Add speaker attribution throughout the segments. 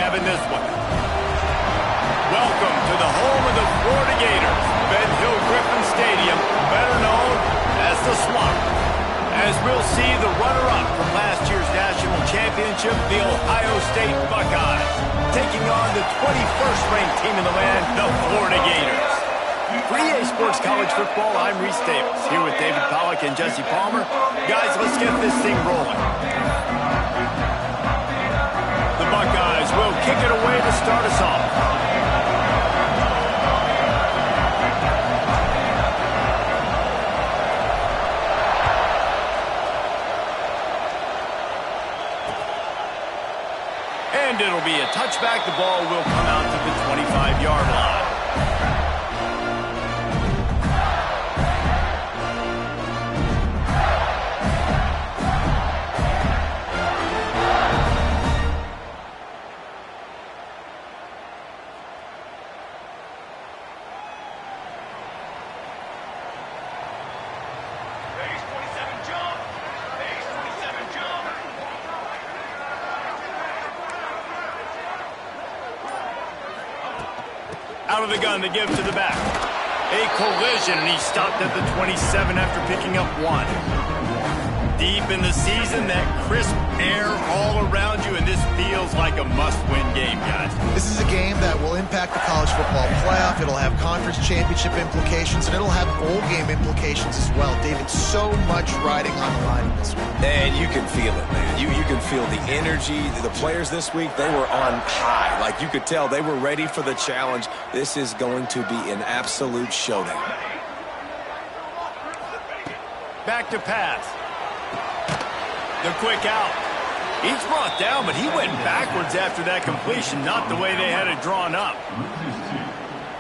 Speaker 1: have in this one. Welcome to the home of the Florida Gators, Ben Hill Griffin Stadium, better known as the Swamp. As we'll see the runner-up from last year's national championship, the Ohio State Buckeyes, taking on the 21st ranked team in the land, the Florida Gators. For EA Sports College Football, I'm Reese Davis, here with David Pollack and Jesse Palmer. Guys, let's get this thing rolling. The Buckeyes will kick it away to start us off. And it'll be a touchback. The ball will come out to the 25-yard line. Out of the gun to give to the back. A collision, and he stopped at the 27 after picking up one. Deep in the season, that crisp air all around you, and this feels like a must-win game, guys.
Speaker 2: This is a game that will impact the college football playoff. It'll have conference championship implications, and it'll have bowl game implications as well. David, so much riding on the line in this one.
Speaker 3: And you can feel it, man. You can feel the energy. The players this week, they were on high. Like, you could tell they were ready for the challenge. This is going to be an absolute showdown.
Speaker 1: Back to pass. The quick out. He's brought down, but he went backwards after that completion, not the way they had it drawn up.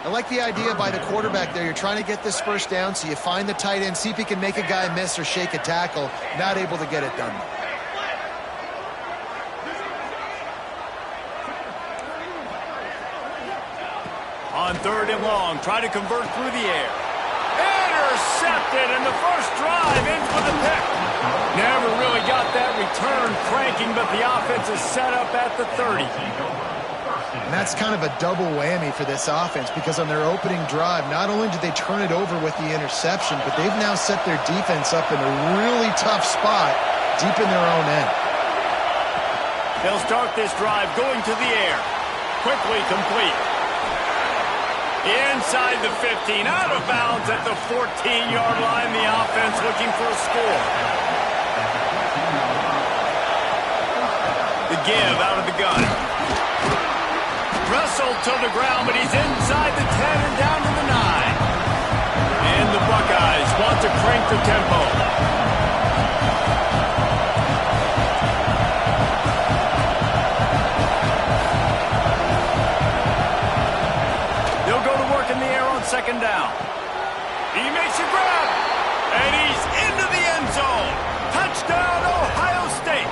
Speaker 2: I like the idea by the quarterback there. You're trying to get this first down, so you find the tight end, see if he can make a guy miss or shake a tackle. Not able to get it done.
Speaker 1: On 3rd and long, try to convert through the air. Intercepted, and the first drive ends with a pick. Never really got that return cranking, but the offense is set up at the 30.
Speaker 2: And that's kind of a double whammy for this offense, because on their opening drive, not only did they turn it over with the interception, but they've now set their defense up in a really tough spot deep in their own end.
Speaker 1: They'll start this drive going to the air. Quickly complete. Inside the 15, out of bounds at the 14-yard line. The offense looking for a score. The give out of the gun. Wrestled to the ground, but he's inside the 10 and down to the 9. And the Buckeyes want to crank the tempo. In the air on 2nd down. He makes a grab, and he's into the end zone. Touchdown, Ohio State.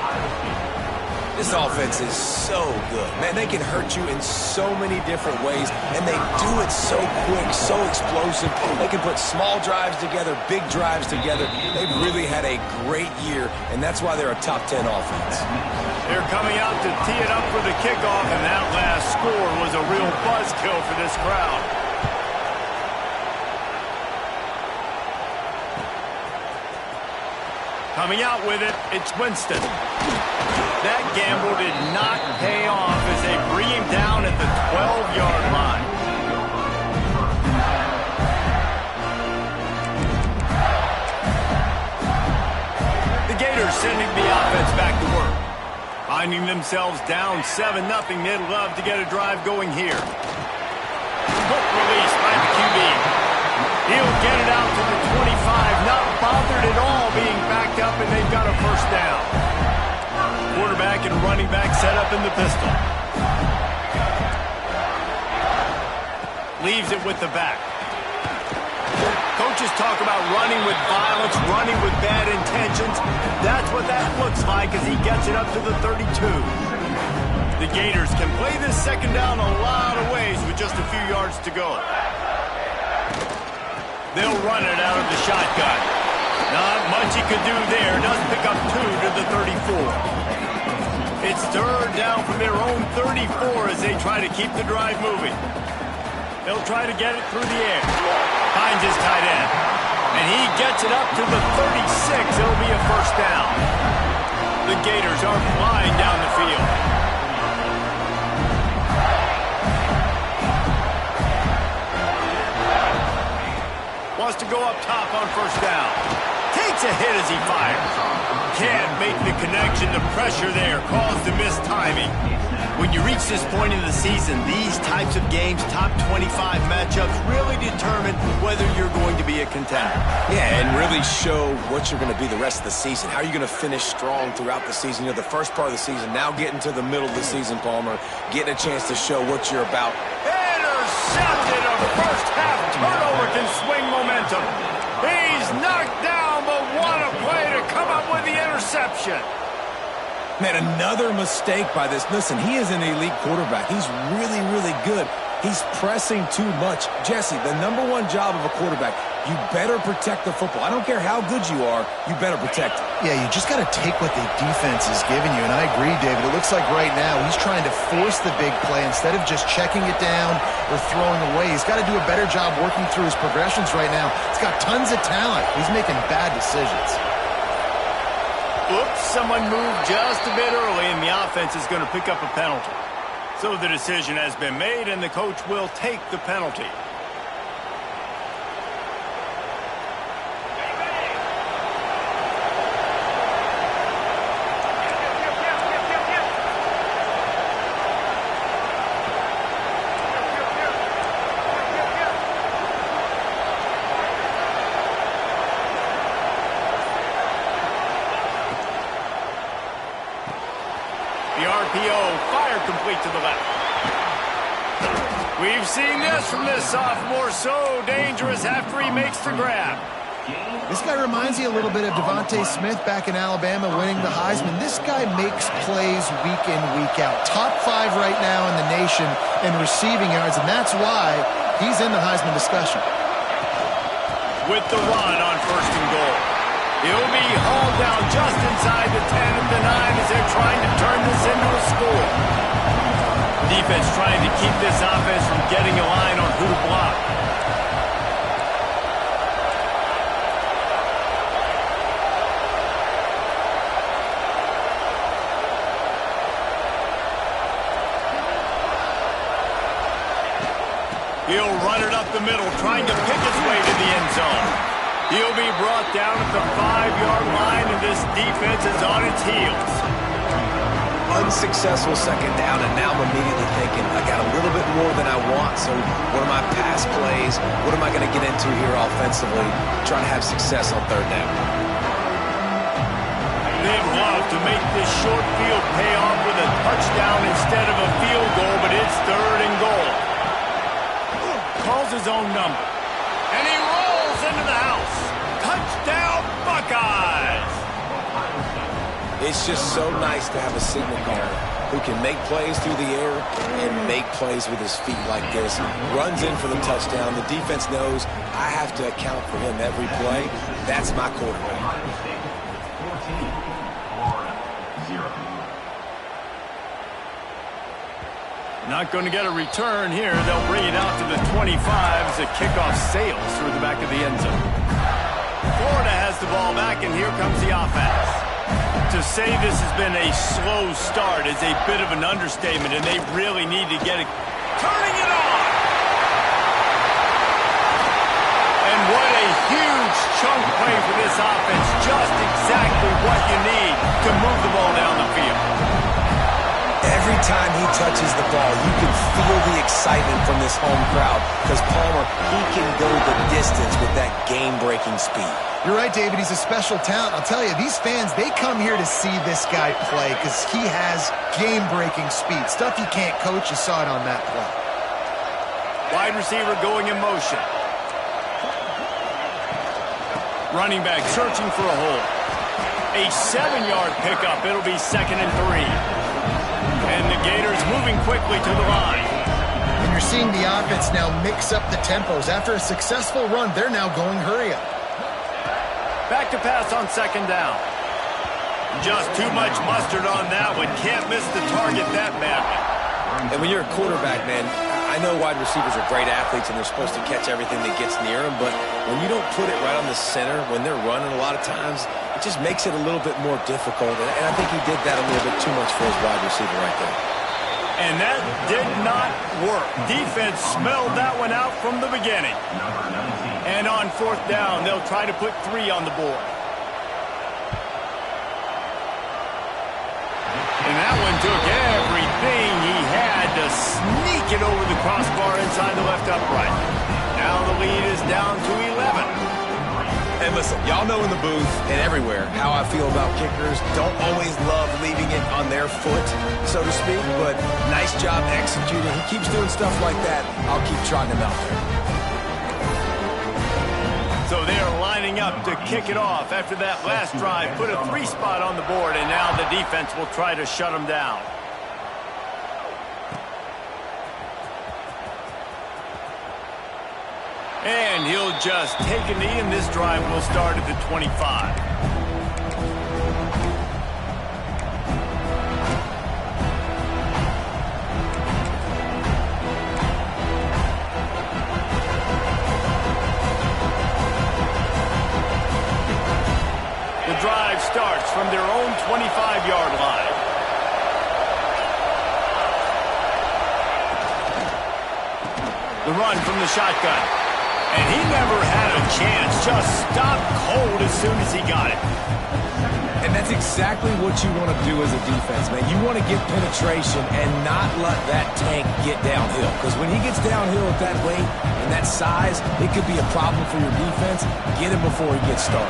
Speaker 3: This offense is so good. Man, they can hurt you in so many different ways, and they do it so quick, so explosive. They can put small drives together, big drives together. They've really had a great year, and that's why they're a top 10 offense.
Speaker 1: They're coming out to tee it up for the kickoff, and that last score was a real buzzkill for this crowd. Coming out with it, it's Winston. That gamble did not pay off as they bring him down at the 12-yard line. The Gators sending the offense back to work. Finding themselves down 7-0, they'd love to get a drive going here. Quick release by the QB. He'll get it out to the 25, not bothered at all being backed up, and they've got a first down. Quarterback and running back set up in the pistol. Leaves it with the back. Coaches talk about running with violence, running with bad intentions. That's what that looks like as he gets it up to the 32. The Gators can play this 2nd down a lot of ways with just a few yards to go. They'll run it out of the shotgun. Not much he could do there. Does pick up 2 to the 34. It's third down from their own 34 as they try to keep the drive moving. They'll try to get it through the air. Finds his tight end. And he gets it up to the 36. It'll be a first down. The Gators are flying down the field. Wants to go up top on first down. Takes a hit as he fires. Can't make the connection. The pressure there caused the missed timing. When you reach this point in the season, these types of games, top 25 matchups, really determine whether you're going to be a contender.
Speaker 3: Yeah, and really show what you're going to be the rest of the season. How are you going to finish strong throughout the season? You know, the first part of the season, now getting to the middle of the season, Palmer, getting a chance to show what you're about.
Speaker 1: Intercepted. A first half turnover can swing momentum. He's knocked down, but what a play to come up with the interception.
Speaker 3: Man, another mistake by this. Listen, he is an elite quarterback. He's really, really good. He's pressing too much. Jesse, the #1 job of a quarterback, you better protect the football. I don't care how good you are, you better protect it.
Speaker 2: Yeah, you just got to take what the defense is giving you, and I agree, David. It looks like right now he's trying to force the big play instead of just checking it down or throwing away. He's got to do a better job working through his progressions right now. He's got tons of talent. He's making bad decisions.
Speaker 1: Oops, someone moved just a bit early, and the offense is going to pick up a penalty. So the decision has been made, and the coach will take the penalty. The RPO, fire complete to the left. We've seen this from this sophomore, so dangerous after he makes the grab.
Speaker 2: This guy reminds you a little bit of Devontae Smith back in Alabama winning the Heisman. This guy makes plays week in, week out. Top 5 right now in the nation in receiving yards, and that's why he's in the Heisman discussion.
Speaker 1: With the run on first and goal. He'll be hauled down just inside the 10 and the 9 as they're trying to turn this into a score. Defense trying to keep this offense from getting a line on who to block. He'll run it up the middle, trying to pick his way to the end zone. He'll be brought down at the 5-yard line, and this defense is on its heels.
Speaker 3: Unsuccessful second down, and now I'm immediately thinking, I got a little bit more than I want, so what are my pass plays? What am I going to get into here offensively? Trying to have success on third down.
Speaker 1: They'd love to make this short field pay off with a touchdown instead of a field goal, but it's third and goal. Calls his own number, and he rolls into the house. Touchdown, Buckeyes!
Speaker 3: It's just so nice to have a signal caller who can make plays through the air and make plays with his feet like this. Runs in for the touchdown. The defense knows I have to account for him every play. That's my quarterback.
Speaker 1: Not going to get a return here. They'll bring it out to the 25 as the kickoff sails through the back of the end zone. Florida has the ball back, and here comes the offense. To say this has been a slow start is a bit of an understatement, and they really need to get it. Turning it on! And what a huge chunk play for this offense. Just exactly what you need to move the ball down the field.
Speaker 3: Every time he touches the ball, you can feel the excitement from this home crowd because Palmer, he can go the distance with that game-breaking speed.
Speaker 2: You're right, David. He's a special talent. I'll tell you, these fans, they come here to see this guy play because he has game-breaking speed. Stuff you can't coach. You saw it on that play.
Speaker 1: Wide receiver going in motion. Running back searching for a hole. A 7-yard pickup. It'll be 2nd and 3. And the Gators moving quickly to the line.
Speaker 2: And you're seeing the offense now mix up the tempos. After a successful run, they're now going hurry up.
Speaker 1: Back to pass on 2nd down. Just too much mustard on that one. Can't miss the target that badly.
Speaker 3: And when you're a quarterback, man, I know wide receivers are great athletes and they're supposed to catch everything that gets near them, but when you don't put it right on the center, when they're running a lot of times, it just makes it a little bit more difficult. And I think he did that a little bit too much for his wide receiver right there.
Speaker 1: And that did not work. Defense smelled that one out from the beginning. And on 4th down, they'll try to put 3 on the board. And that one took everything he had to sneak it over the crossbar inside the left upright. Now the lead is down to 11.
Speaker 3: And listen, y'all know in the booth and everywhere how I feel about kickers. Don't always love leaving it on their foot, so to speak, but nice job executing. He keeps doing stuff like that. I'll keep trotting him out there.
Speaker 1: So they are lining up to kick it off after that last drive. Put a 3 spot on the board, and now the defense will try to shut them down. And he'll just take a knee, and this drive will start at the 25. The drive starts from their own 25-yard line. The run from the shotgun. And he never had a chance. Just stopped cold as soon as he got it.
Speaker 3: And that's exactly what you want to do as a defense, man. You want to get penetration and not let that tank get downhill. Because when he gets downhill at that weight and that size, it could be a problem for your defense. Get him before he gets started.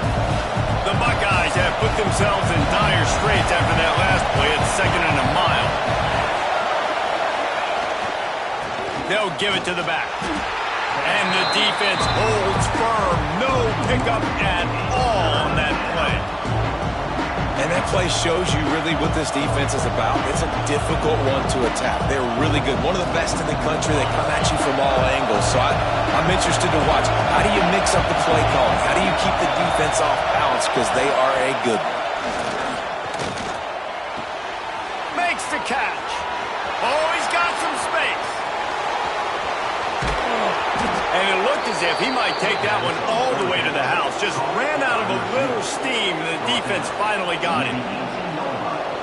Speaker 1: The Buckeyes have put themselves in dire straits after that last play at 2nd and a mile. They'll give it to the back. And the defense holds firm. No pickup at all on that play.
Speaker 3: And that play shows you really what this defense is about. It's a difficult one to attack. They're really good. One of the best in the country. They come at you from all angles. So I'm interested to watch. How do you mix up the play calling? How do you keep the defense off balance? Because they are a good one.
Speaker 1: Makes the catch. Oh, he's got some space. And it looked as if he might take that one all the way to the house. Just ran out of a little steam, and the defense finally got him.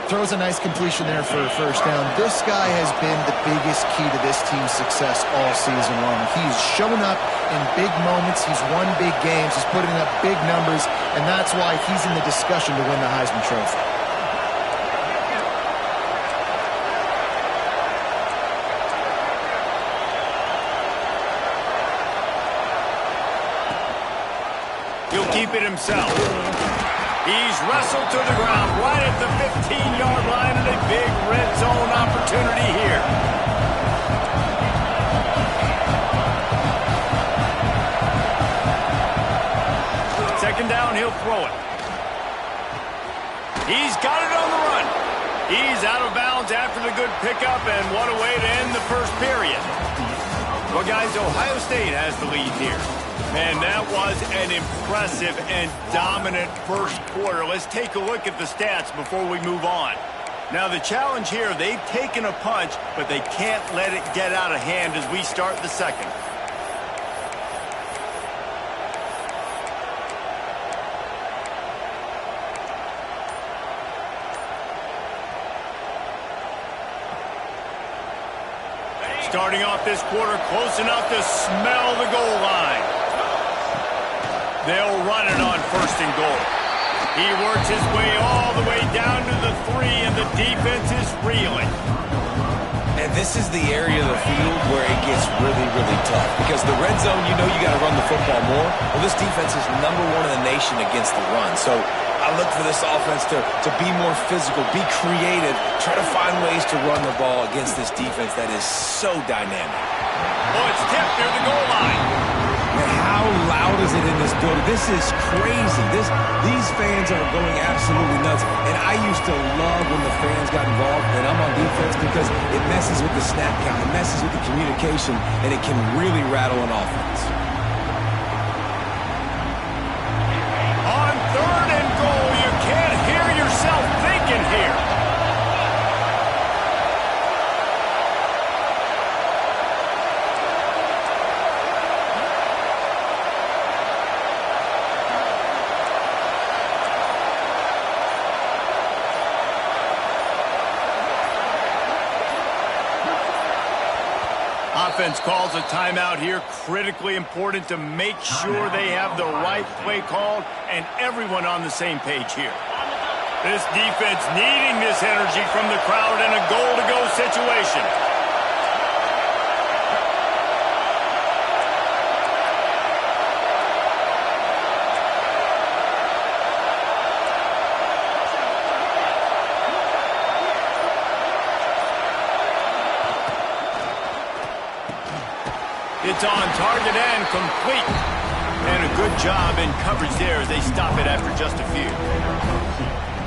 Speaker 2: Throws a nice completion there for a 1st down. This guy has been the biggest key to this team's success all season long. He's shown up in big moments. He's won big games. He's putting up big numbers, and that's why he's in the discussion to win the Heisman Trophy.
Speaker 1: He'll keep it himself. He's wrestled to the ground right at the 15-yard line, and a big red zone opportunity here. Second down, he'll throw it. He's got it on the run. He's out of bounds after the good pickup, and what a way to end the first period. Well, guys, Ohio State has the lead here. And that was an impressive and dominant first quarter. Let's take a look at the stats before we move on. Now, the challenge here, they've taken a punch, but they can't let it get out of hand as we start the second. Starting off this quarter, close enough to smell the goal line. They'll run it on 1st and goal. He works his way all the way down to the 3, and the defense is reeling.
Speaker 3: And this is the area of the field where it gets really, really tough. Because the red zone, you know you got to run the football more. Well, this defense is #1 in the nation against the run. So I look for this offense to be more physical, be creative, try to find ways to run the ball against this defense that is so dynamic.
Speaker 1: Oh, it's tipped near the goal line.
Speaker 3: And how loud is it in this building? This is crazy. These fans are going absolutely nuts. And I used to love when the fans got involved, and I'm on defense, because it messes with the snap count, it messes with the communication, and it can really rattle an offense.
Speaker 1: On 3rd and goal, you can't hear yourself offense calls a timeout here. Critically important to make sure they have the right play called and everyone on the same page here. This defense needing this energy from the crowd in a goal-to-go situation. It's on target and complete. And a good job in coverage there as they stop it after just a few.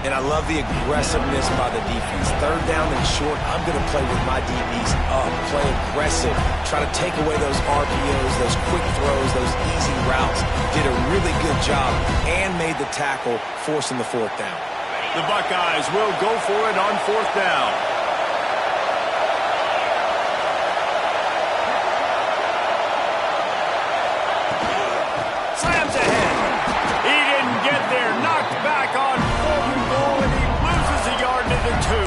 Speaker 3: And I love the aggressiveness by the defense. Third down and short, I'm going to play with my DBs up, play aggressive, try to take away those RPOs, those quick throws, those easy routes. Did a really good job and made the tackle, forcing the fourth down.
Speaker 1: The Buckeyes will go for it on fourth down. Slams ahead. He didn't get there. Knocked back on fourth and goal, and he loses a yard to the 2.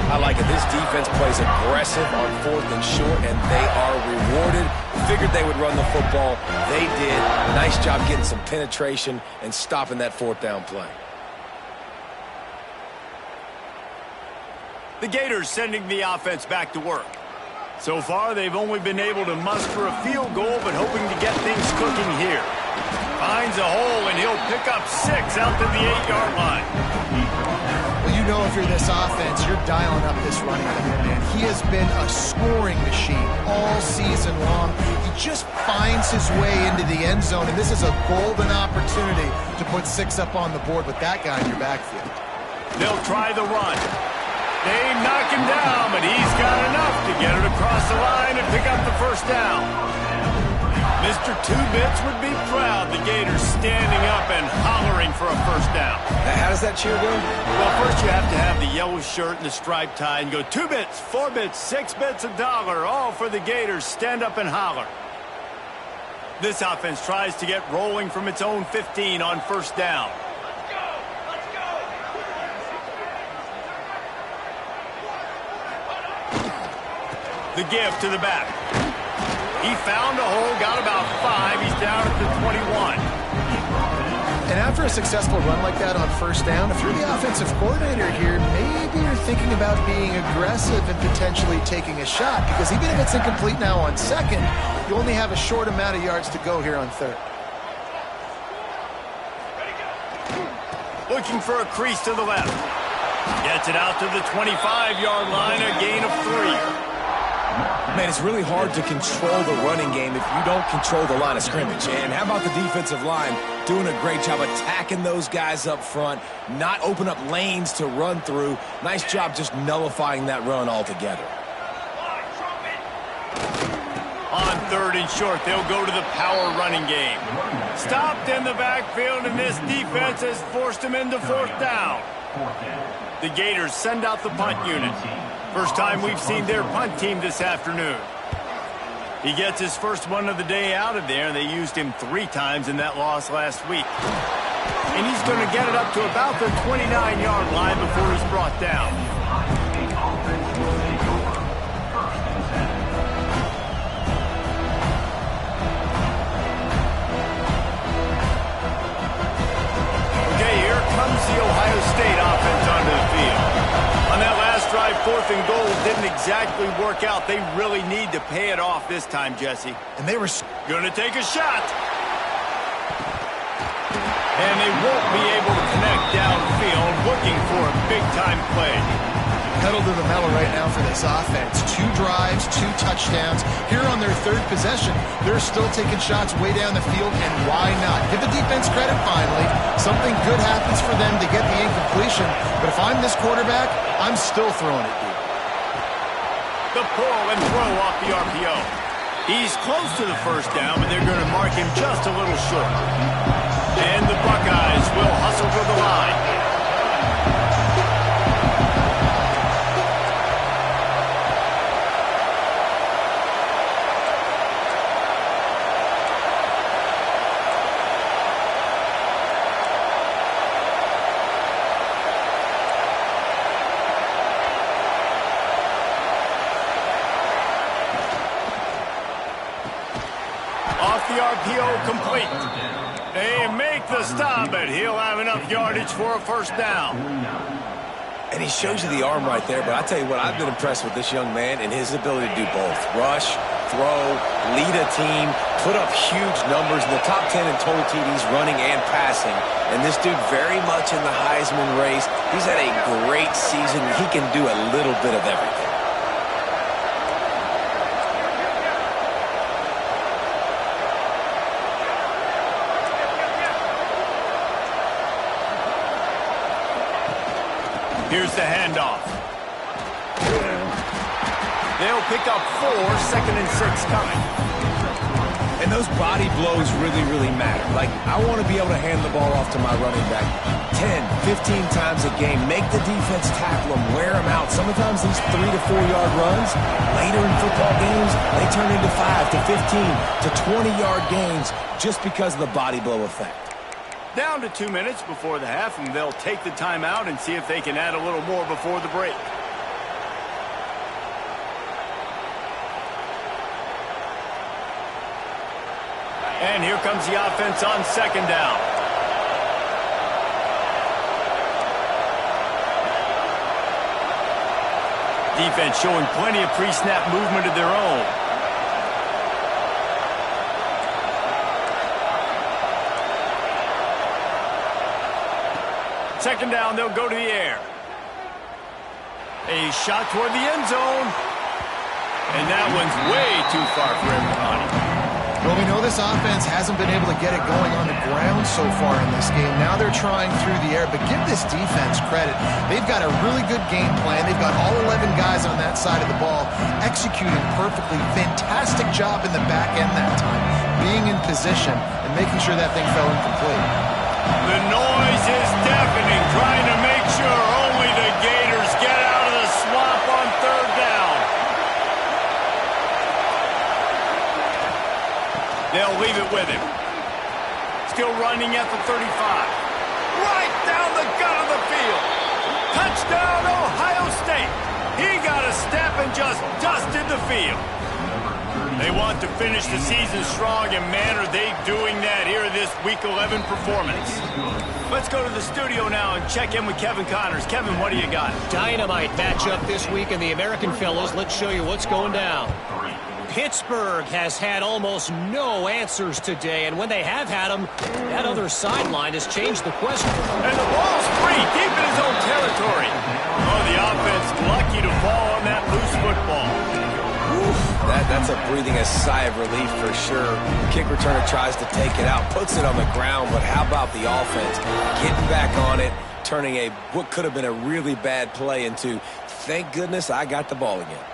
Speaker 3: I like it. This defense plays aggressive on fourth and short, and they are rewarded. Figured they would run the football. They did. Nice job getting some penetration and stopping that fourth down play.
Speaker 1: The Gators sending the offense back to work. So far, they've only been able to muster a field goal, but hoping to get things cooking here. Finds a hole, and he'll pick up 6 out to the 8-yard line.
Speaker 2: Well, you know if you're this offense, you're dialing up this running back, man. He has been a scoring machine all season long. He just finds his way into the end zone, and this is a golden opportunity to put 6 up on the board with that guy in your backfield.
Speaker 1: They'll try the run. They knock him down, but he's got enough to get it across the line and pick up the first down. Mr. Two-Bits would be proud. The Gators standing up and hollering for a first down.
Speaker 3: How does that cheer go?
Speaker 1: Well, first you have to have the yellow shirt and the striped tie and go 2 bits, 4 bits, 6 bits, $1, all for the Gators. Stand up and holler. This offense tries to get rolling from its own 15 on first down. The give to the back. He found a hole, got about 5. He's down at the 21.
Speaker 2: And after a successful run like that on first down, if you're the offensive coordinator here, maybe you're thinking about being aggressive and potentially taking a shot, because even if it's incomplete now on second, you only have a short amount of yards to go here on third.
Speaker 1: Looking for a crease to the left. Gets it out to the 25-yard line, a gain of 3.
Speaker 3: Man, it's really hard to control the running game if you don't control the line of scrimmage. And how about the defensive line doing a great job attacking those guys up front, not open up lanes to run through. Nice job just nullifying that run altogether.
Speaker 1: On third and short, they'll go to the power running game. Stopped in the backfield, and this defense has forced him into fourth down. The Gators send out the punt unit. First time we've seen their punt team this afternoon. He gets his first one of the day out of there. They used him 3 times in that loss last week. And he's going to get it up to about the 29-yard line before he's brought down. Okay, here comes the Ohio State offense onto the field. On that last drive, 4th and goal didn't exactly work out. They really need to pay it off this time, Jesse.
Speaker 2: And they were
Speaker 1: going to take a shot. And they won't be able to connect downfield, looking for a big-time play.
Speaker 2: Pedal to the metal right now for this offense. 2 drives, 2 touchdowns. Here on their 3rd possession, they're still taking shots way down the field, and why not? Give the defense credit finally. Something good happens for them to get the incompletion, but if I'm this quarterback, I'm still throwing it deep.
Speaker 1: The pull and throw off the RPO. He's close to the first down, but they're going to mark him just a little short. And the Buckeyes will hustle for the line. the RPO complete. They make the stop, but he'll have enough yardage for a first down.
Speaker 3: And he shows you the arm right there, but I tell you what, I've been impressed with this young man and his ability to do both. Rush, throw, lead a team, put up huge numbers in the top 10 in total TDs running and passing. And this dude very much in the Heisman race. He's had a great season. He can do a little bit of everything.
Speaker 1: Here's the handoff. They'll pick up 4, 2nd and 6 coming.
Speaker 3: And those body blows really, really matter. Like, I want to be able to hand the ball off to my running back 10, 15 times a game. Make the defense tackle them, wear them out. Sometimes these 3 to 4 yard runs, later in football games, they turn into 5 to 15 to 20 yard gains just because of the body blow effect.
Speaker 1: Down to 2 minutes before the half, and they'll take the timeout and see if they can add a little more before the break. And here comes the offense on 2nd down. Defense showing plenty of pre-snap movement of their own. Second down, they'll go to the air. A shot toward the end zone. And that one's way too far for everybody.
Speaker 2: Well, we know this offense hasn't been able to get it going on the ground so far in this game. Now they're trying through the air, but give this defense credit. They've got a really good game plan. They've got all 11 guys on that side of the ball executing perfectly. Fantastic job in the back end that time, being in position and making sure that thing fell incomplete.
Speaker 1: The noise is deafening, trying to make sure only the Gators get out of the swamp on 3rd down. They'll leave it with him. Still running at the 35. Right down the gut of the field. Touchdown, Ohio State. He got a step and just dusted the field. They want to finish the season strong, and man, are they doing that here in this Week 11 performance. Let's go to the studio now and check in with Kevin Connors. Kevin, what do you got?
Speaker 4: Dynamite matchup this week in the American fellas. Let's show you what's going down. Pittsburgh has had almost no answers today, and when they have had them, that other sideline has changed the question.
Speaker 1: And the ball's free, deep in his own territory. Oh, the offense lucky to fall on that loose football.
Speaker 3: That's a breathing a sigh of relief for sure. The kick returner tries to take it out, puts it on the ground, but how about the offense? Getting back on it, turning what could have been a really bad play into, thank goodness I got the ball again.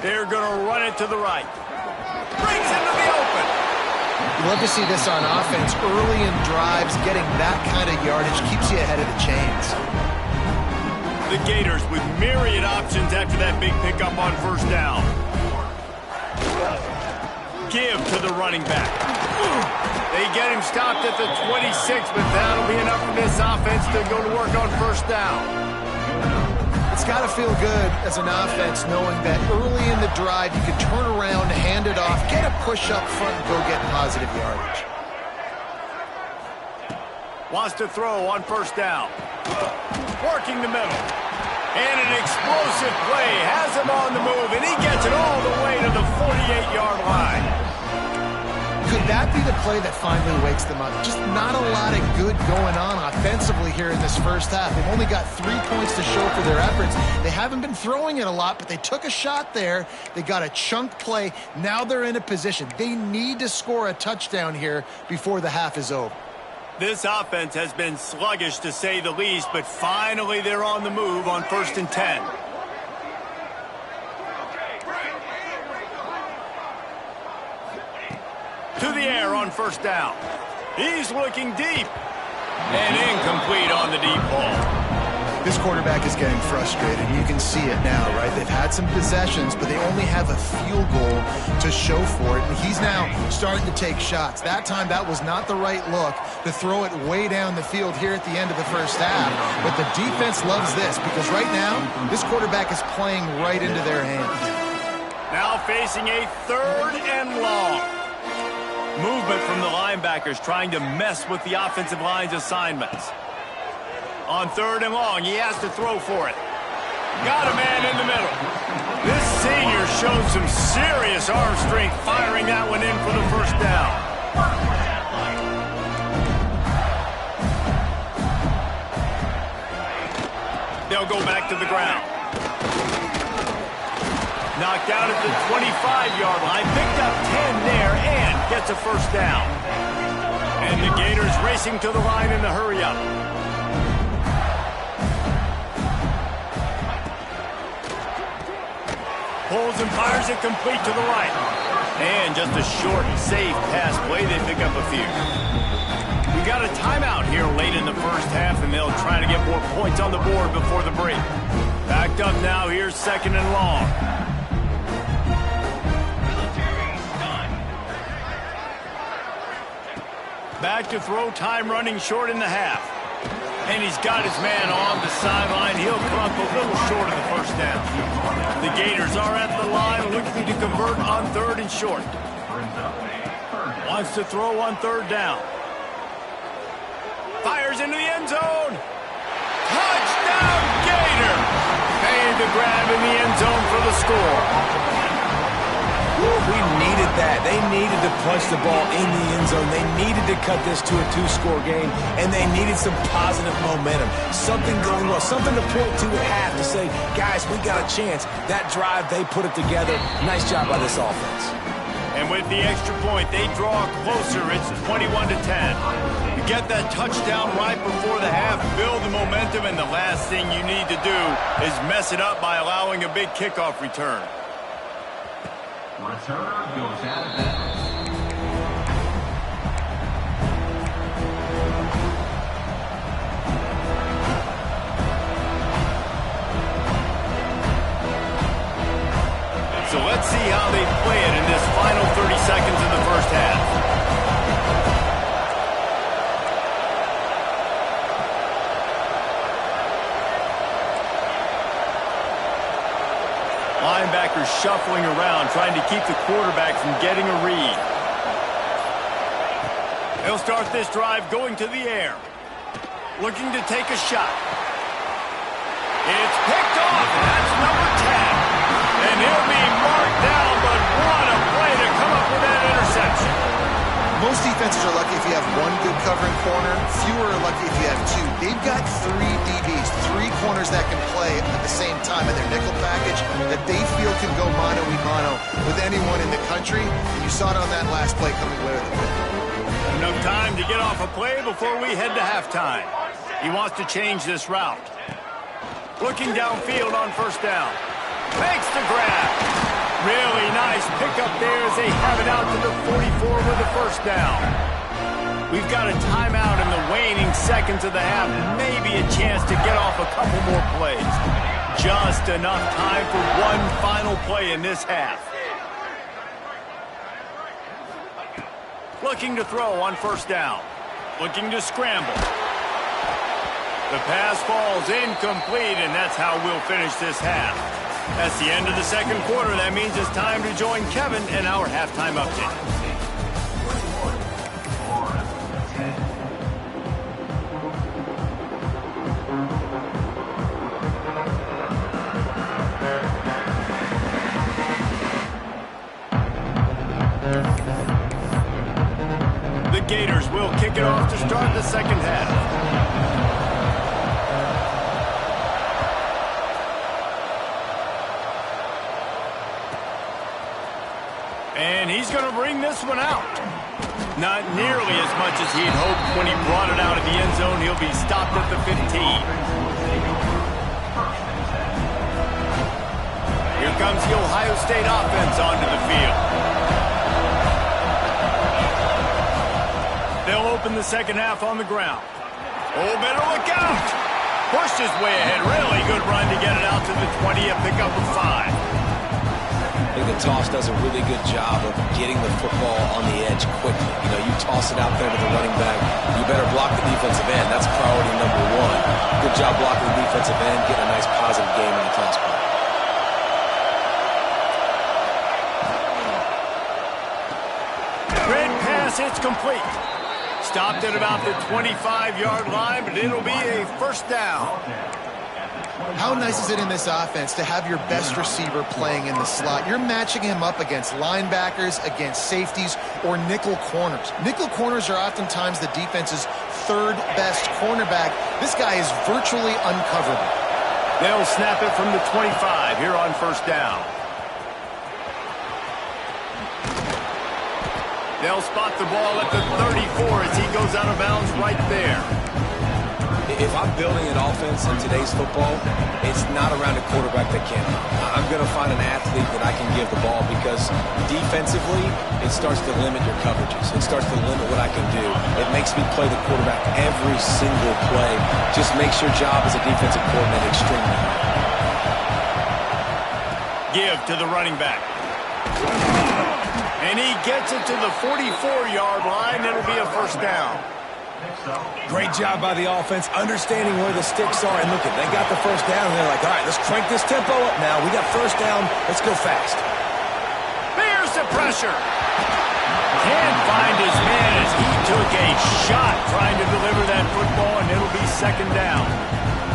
Speaker 1: They're going to run it to the right. Brings into the open.
Speaker 2: You love to see this on offense. Early in drives, getting that kind of yardage keeps you ahead of the chains.
Speaker 1: The Gators with myriad options after that big pickup on 1st down. Give to the running back. They get him stopped at the 26, but that'll be enough for this offense to go to work on 1st down.
Speaker 2: It's got to feel good as an offense knowing that early in the drive you can turn around, hand it off, get a push up front, and go get positive yardage.
Speaker 1: Wants to throw on 1st down. Working the middle. And an explosive play. Has him on the move, and he gets it all the way to the 48-yard line.
Speaker 2: Could that be the play that finally wakes them up? Just not a lot of good going on offensively here in this first half. They've only got 3 points to show for their efforts. They haven't been throwing it a lot, but they took a shot there. They got a chunk play. Now they're in a position. They need to score a touchdown here before the half is over.
Speaker 1: This offense has been sluggish to say the least, but finally they're on the move on 1st and 10. To the air on 1st down. He's looking deep. And incomplete on the deep ball.
Speaker 2: This quarterback is getting frustrated. You can see it now, right? They've had some possessions, but they only have a field goal to show for it. And he's now starting to take shots. That time, that was not the right look to throw it way down the field here at the end of the first half. But the defense loves this because right now, this quarterback is playing right into their hands.
Speaker 1: Now facing a 3rd and long. Movement from the linebackers trying to mess with the offensive line's assignments. On 3rd and long, he has to throw for it. Got a man in the middle. This senior showed some serious arm strength firing that one in for the first down. They'll go back to the ground. Knocked out at the 25-yard line. Picked up 10 there and gets a first down. And the Gators racing to the line in the hurry-up. Pulls and fires it complete to the right. And just a short, safe pass play. They pick up a few. We got a timeout here late in the first half, and they'll try to get more points on the board before the break. Backed up now. Here's 2nd and long. Back to throw, time running short in the half. And he's got his man on the sideline. He'll come up a little short of the first down. The Gators are at the line looking to convert on 3rd and short. Wants to throw on 3rd down. Fires into the end zone. Touchdown, Gator! Made the grab in the end zone for the score.
Speaker 3: We needed that. They needed to punch the ball in the end zone. They needed to cut this to a 2-score game, and they needed some positive momentum. Something going well, something to point to at half to say, guys, we got a chance. That drive, they put it together. Nice job by this offense.
Speaker 1: And with the extra point, they draw closer. It's 21-10. You get that touchdown right before the half, build the momentum, and the last thing you need to do is mess it up by allowing a big kickoff return.
Speaker 5: Returner goes out of bounds.
Speaker 1: So let's see how they play it in this final 30 seconds of the first half. Linebackers shuffling around, trying to keep the quarterback from getting a read. They'll start this drive going to the air. Looking to take a shot. It's picked off, and that's number 10. And he'll be marked down, but what a play to come up with that interception.
Speaker 2: Most defenses are lucky if you have one good covering corner. Fewer are lucky if you have two. They've got 3 DBs, 3 corners that can play at the same time in their nickel package that they feel can go mano-a-mano with anyone in the country. And you saw it on that last play coming away with the win.
Speaker 1: Enough time to get off a play before we head to halftime. He wants to change this route. Looking downfield on 1st down. Makes the grab. Really nice pickup there as they have it out to the 44 with the 1st down. We've got a timeout in the waning seconds of the half. Maybe a chance to get off a couple more plays. Just enough time for one final play in this half. Looking to throw on 1st down. Looking to scramble. The pass falls incomplete, and that's how we'll finish this half. That's the end of the 2nd quarter. That means it's time to join Kevin in our halftime update. The Gators will kick it off to start the 2nd half. And he's going to bring this one out. Not nearly as much as he'd hoped when he brought it out of the end zone. He'll be stopped at the 15. Here comes the Ohio State offense onto the field. They'll open the 2nd half on the ground. Oh, better look out. Pushed his way ahead. Really good run to get it out to the 20 and pick up a 5.
Speaker 3: I think the toss does a really good job of getting the football on the edge quickly. You know, you toss it out there to the running back, you better block the defensive end. That's priority number 1. Good job blocking the defensive end, getting a nice positive game in the toss play.
Speaker 1: Great pass, it's complete. Stopped at about the 25-yard line, but it'll be a first down.
Speaker 2: How nice is it in this offense to have your best receiver playing in the slot? You're matching him up against linebackers, against safeties, or nickel corners. Nickel corners are oftentimes the defense's third best cornerback. This guy is virtually uncoverable.
Speaker 1: They'll snap it from the 25 here on first down. They'll spot the ball at the 34 as he goes out of bounds right there.
Speaker 3: If I'm building an offense in today's football, it's not around a quarterback that can't run. I'm going to find an athlete that I can give the ball because defensively, it starts to limit your coverages. It starts to limit what I can do. It makes me play the quarterback every single play. Just makes your job as a defensive coordinator extremely hard.
Speaker 1: Give to the running back. And he gets it to the 44-yard line. It'll be a first down.
Speaker 3: Great job by the offense, understanding where the sticks are. And look, they got the first down, and they're like, all right, let's crank this tempo up now. We got first down. Let's go fast.
Speaker 1: Here's the pressure. Can't find his man as he took a shot trying to deliver that football, and it'll be second down.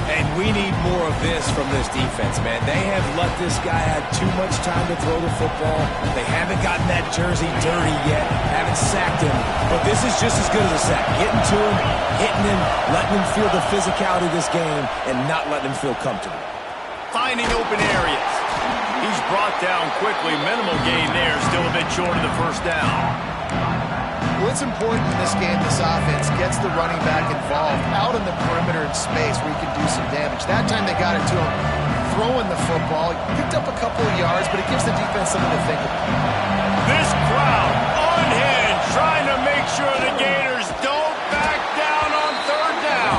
Speaker 3: And we need more of this from this defense, man. They have let this guy have too much time to throw the football. They haven't gotten that jersey dirty yet, haven't sacked him. But this is just as good as a sack. Getting to him, hitting him, letting him feel the physicality of this game, and not letting him feel comfortable.
Speaker 1: Finding open areas. He's brought down quickly. Minimal gain there, still a bit short of the first down.
Speaker 2: Well, it's important in this game this offense gets the running back involved out in the perimeter in space where he can do some damage. That time they got it to him throwing the football. He picked up a couple of yards, but it gives the defense something to think about.
Speaker 1: This crowd on hand trying to make sure the Gators don't back down on third down.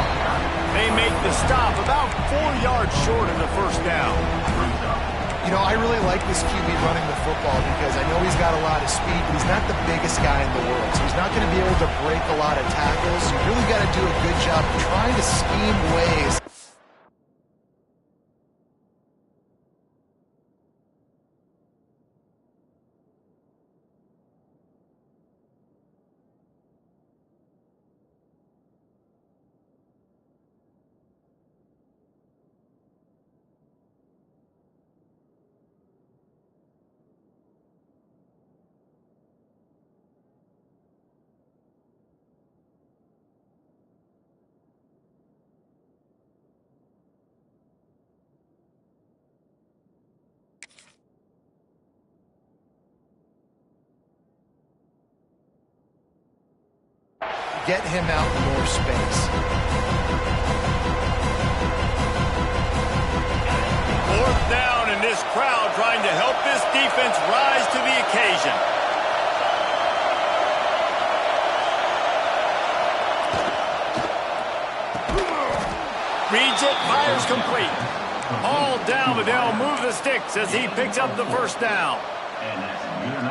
Speaker 1: They make the stop about 4 yards short of the first down.
Speaker 2: You know, I really like this QB running the football because I know he's got a lot of speed, but he's not the biggest guy in the world. So he's not going to be able to break a lot of tackles. You really got to do a good job trying to scheme ways. Get him out in more space.
Speaker 1: Fourth down, and this crowd trying to help this defense rise to the occasion. Reads it, fires complete. All down, but they'll move the sticks as he picks up the first down.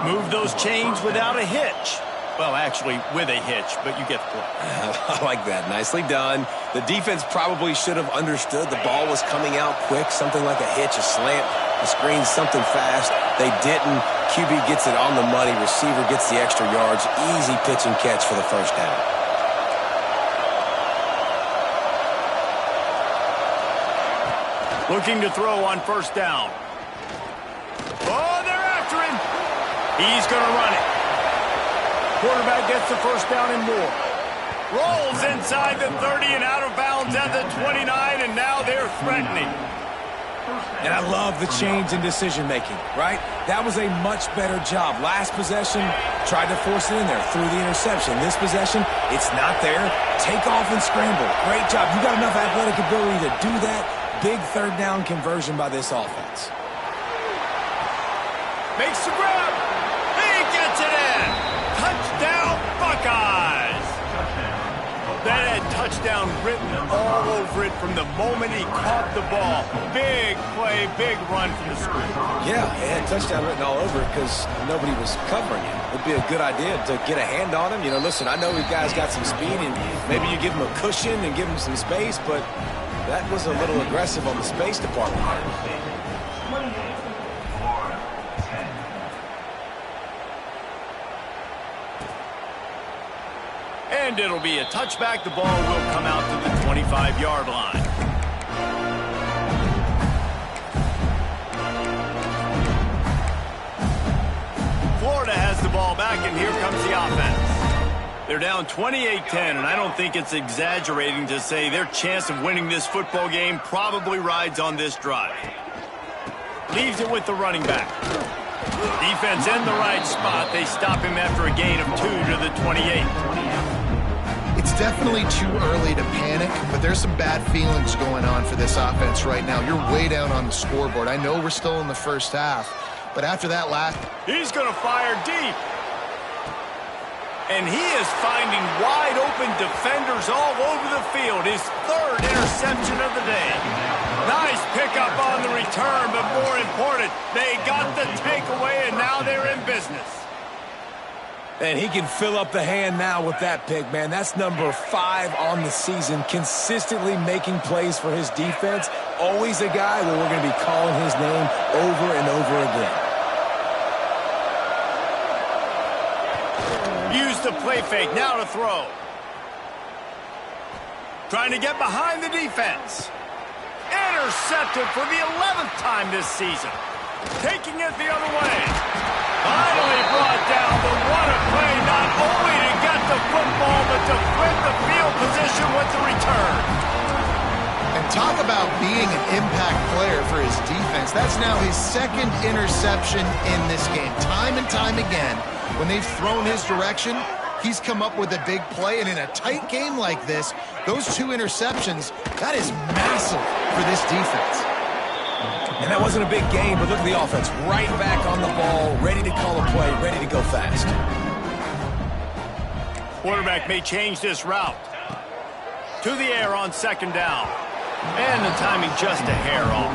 Speaker 1: Move those chains without a hitch. Well, actually, with a hitch, but you get the point.
Speaker 3: I like that. Nicely done. The defense probably should have understood the ball was coming out quick, something like a hitch, a slant, a screen, something fast. They didn't. QB gets it on the money. Receiver gets the extra yards. Easy pitch and catch for the first down.
Speaker 1: Looking to throw on first down. Oh, they're after him. He's going to run it. Quarterback gets the first down and more. Rolls inside the 30 and out of bounds at the 29, and now they're threatening.
Speaker 3: And I love the change in decision-making, right? That was a much better job. Last possession, tried to force it in there, threw the interception. This possession, it's not there. Take off and scramble. Great job. You got enough athletic ability to do that. Big third down conversion by this offense.
Speaker 1: Makes the grab. He gets it in. Touchdown, Buckeyes. That had touchdown written all over it from the moment he caught the ball. Big play, big run from the screen.
Speaker 3: Yeah, it had touchdown written all over it because nobody was covering him. It'd be a good idea to get a hand on him. You know, listen, I know these guys got some speed, and maybe you give him a cushion and give him some space, but that was a little aggressive on the space department.
Speaker 1: And it'll be a touchback. The ball will come out to the 25-yard line. Florida has the ball back, and here comes the offense. They're down 28-10, and I don't think it's exaggerating to say their chance of winning this football game probably rides on this drive. Leaves it with the running back. Defense in the right spot. They stop him after a gain of 2 to the 28.
Speaker 2: It's definitely too early to panic, but there's some bad feelings going on for this offense right now. You're way down on the scoreboard. I know we're still in the first half, but after that last...
Speaker 1: He's going to fire deep. And he is finding wide open defenders all over the field. His third interception of the day. Nice pickup on the return, but more important, they got the takeaway, and now they're in business.
Speaker 3: And he can fill up the hand now with that pick, man. That's number 5 on the season, consistently making plays for his defense. Always a guy where we're going to be calling his name over and over again.
Speaker 1: Use the play fake, now to throw. Trying to get behind the defense. Intercepted for the 11th time this season. Taking it the other way. Finally brought down, but what a play, not only to get the football, but to flip the field position with the return.
Speaker 2: And talk about being an impact player for his defense. That's now his 2nd interception in this game. Time and time again, when they've thrown his direction, he's come up with a big play. And in a tight game like this, those 2 interceptions, that is massive for this defense.
Speaker 3: And that wasn't a big game, but look at the offense. Right back on the ball, ready to call a play, ready to go fast.
Speaker 1: Quarterback may change this route. To the air on 2nd down. And the timing just a hair off.